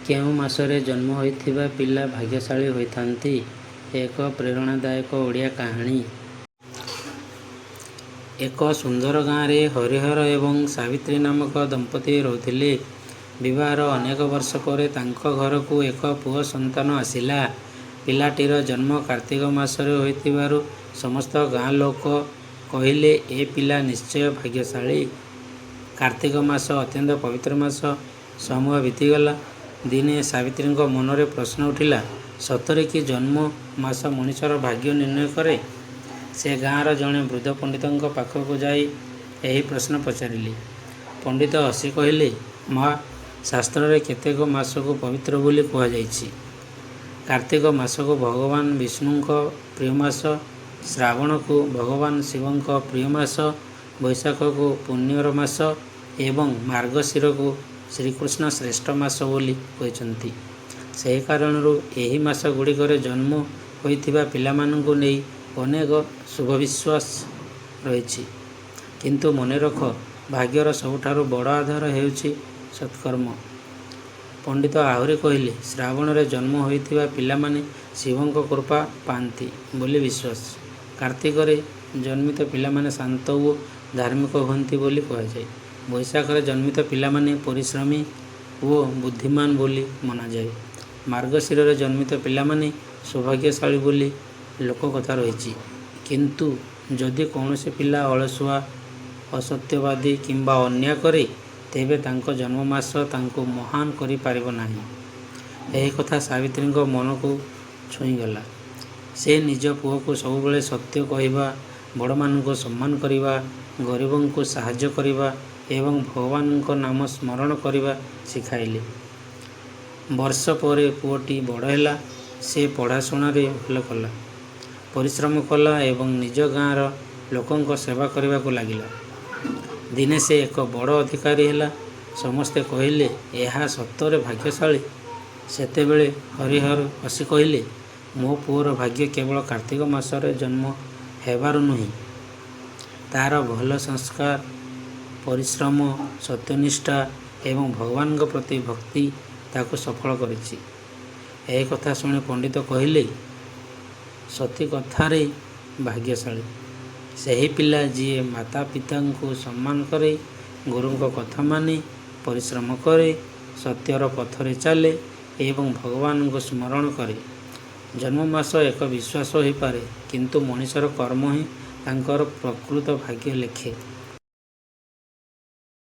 କେଉଁ ମାସରେ ଜନ୍ମ ହୋଇଥିବା ପିଲା ଭାଗ୍ୟଶାଳୀ ହୋଇଥାନ୍ତି? ଏକ ପ୍ରେରଣାଦାୟକ ଓଡ଼ିଆ କାହାଣୀ। ଏକ ସୁନ୍ଦର ଗାଁରେ ହରିହର ଏବଂ ସାବିତ୍ରୀ ନାମକ ଦମ୍ପତି ରହୁଥିଲେ। ବିବାହର ଅନେକ ବର୍ଷ ପରେ ତାଙ୍କ ଘରକୁ ଏକ ପୁଅ ସନ୍ତାନ ଆସିଲା। ପିଲାଟିର ଜନ୍ମ କାର୍ତ୍ତିକ ମାସରେ ହୋଇଥିବାରୁ ସମସ୍ତ ଗାଁ ଲୋକ କହିଲେ, ଏ ପିଲା ନିଶ୍ଚୟ ଭାଗ୍ୟଶାଳୀ। କାର୍ତ୍ତିକ ମାସ ଅତ୍ୟନ୍ତ ପବିତ୍ର ମାସ। ସମୟ ବିତିଗଲା। ଦିନେ ସାବିତ୍ରୀଙ୍କ ମନରେ ପ୍ରଶ୍ନ ଉଠିଲା, ସତରେ କି ଜନ୍ମ ମାସ ମଣିଷର ଭାଗ୍ୟ ନିର୍ଣ୍ଣୟ କରେ? ସେ ଗାଁର ଜଣେ ବୃଦ୍ଧ ପଣ୍ଡିତଙ୍କ ପାଖକୁ ଯାଇ ଏହି ପ୍ରଶ୍ନ ପଚାରିଲେ। ପଣ୍ଡିତ ହସି କହିଲେ, ମା, ଶାସ୍ତ୍ରରେ କେତେକ ମାସକୁ ପବିତ୍ର ବୋଲି କୁହାଯାଇଛି। କାର୍ତ୍ତିକ ମାସକୁ ଭଗବାନ ବିଷ୍ଣୁଙ୍କ ପ୍ରିୟ ମାସ, ଶ୍ରାବଣକୁ ଭଗବାନ ଶିବଙ୍କ ପ୍ରିୟ ମାସ, ବୈଶାଖକୁ ପୁଣ୍ୟର ମାସ ଏବଂ ମାର୍ଗଶିରକୁ ଶ୍ରୀକୃଷ୍ଣ ଶ୍ରେଷ୍ଠ ମାସ ବୋଲି କହିଛନ୍ତି। ସେହି କାରଣରୁ ଏହି ମାସଗୁଡ଼ିକରେ ଜନ୍ମ ହୋଇଥିବା ପିଲାମାନଙ୍କୁ ନେଇ ଅନେକ ଶୁଭବିଶ୍ୱାସ ରହିଛି। କିନ୍ତୁ ମନେ ରଖ, ଭାଗ୍ୟର ସବୁଠାରୁ ବଡ଼ ଆଧାର ହେଉଛି ସତ୍କର୍ମ। ପଣ୍ଡିତ ଆହୁରି କହିଲେ, ଶ୍ରାବଣରେ ଜନ୍ମ ହୋଇଥିବା ପିଲାମାନେ ଶିବଙ୍କ କୃପା ପାଆନ୍ତି ବୋଲି ବିଶ୍ୱାସ। କାର୍ତ୍ତିକରେ ଜନ୍ମିତ ପିଲାମାନେ ଶାନ୍ତ ଓ ଧାର୍ମିକ ହୁଅନ୍ତି ବୋଲି କୁହାଯାଏ। ବୈଶାଖରେ ଜନ୍ମିତ ପିଲାମାନେ ପରିଶ୍ରମୀ ଓ ବୁଦ୍ଧିମାନ ବୋଲି ମନାଯାଏ। ମାର୍ଗଶିରରେ ଜନ୍ମିତ ପିଲାମାନେ ସୌଭାଗ୍ୟଶାଳୀ ବୋଲି ଲୋକକଥା ରହିଛି। କିନ୍ତୁ ଯଦି କୌଣସି ପିଲା ଅଳସୁଆ, ଅସତ୍ୟବାଦୀ କିମ୍ବା ଅନ୍ୟାୟ କରେ, ତେବେ ତାଙ୍କ ଜନ୍ମ ମାସ ତାଙ୍କୁ ମହାନ କରିପାରିବ ନାହିଁ। ଏହି କଥା ସାବିତ୍ରୀଙ୍କ ମନକୁ ଛୁଇଁଗଲା। ସେ ନିଜ ପୁଅକୁ ସବୁବେଳେ ସତ୍ୟ କହିବା, ବଡ଼ମାନଙ୍କୁ ସମ୍ମାନ କରିବା, ଗରିବଙ୍କୁ ସାହାଯ୍ୟ କରିବା ଏବଂ ଭଗବାନଙ୍କ ନାମ ସ୍ମରଣ କରିବା ଶିଖାଇଲେ। ବର୍ଷ ପରେ ପୁଅଟି ବଡ଼ ହେଲା। ସେ ପଢ଼ାଶୁଣାରେ ଭଲ କଲା, ପରିଶ୍ରମ କଲା ଏବଂ ନିଜ ଗାଁର ଲୋକଙ୍କ ସେବା କରିବାକୁ ଲାଗିଲା। ଦିନେ ସେ ଏକ ବଡ଼ ଅଧିକାରୀ ହେଲା। ସମସ୍ତେ କହିଲେ, ଏହା ସତରେ ଭାଗ୍ୟଶାଳୀ। ସେତେବେଳେ ହରିହର ହସି କହିଲେ, ମୋ ପୁଅର ଭାଗ୍ୟ କେବଳ କାର୍ତ୍ତିକ ମାସରେ ଜନ୍ମ ହେବାରୁ ନୁହେଁ, ତା'ର ଭଲ ସଂସ୍କାର, ପରିଶ୍ରମ, ସତ୍ୟନିଷ୍ଠା ଏବଂ ଭଗବାନଙ୍କ ପ୍ରତି ଭକ୍ତି ତାକୁ ସଫଳ କରିଛି। ଏହି କଥା ଶୁଣି ପଣ୍ଡିତ କହିଲେ, ସତିକଥାରେ ଭାଗ୍ୟଶାଳୀ ସେହି ପିଲା ଯିଏ ମାତାପିତାଙ୍କୁ ସମ୍ମାନ କରେ, ଗୁରୁଙ୍କ କଥା ମାନେ, ପରିଶ୍ରମ କରେ, ସତ୍ୟର ପଥରେ ଚାଲେ ଏବଂ ଭଗବାନଙ୍କୁ ସ୍ମରଣ କରେ। ଜନ୍ମ ମାସ ଏକ ବିଶ୍ୱାସ ହୋଇପାରେ, କିନ୍ତୁ ମଣିଷର କର୍ମ ହିଁ ତାଙ୍କର ପ୍ରକୃତ ଭାଗ୍ୟ ଲେଖେ।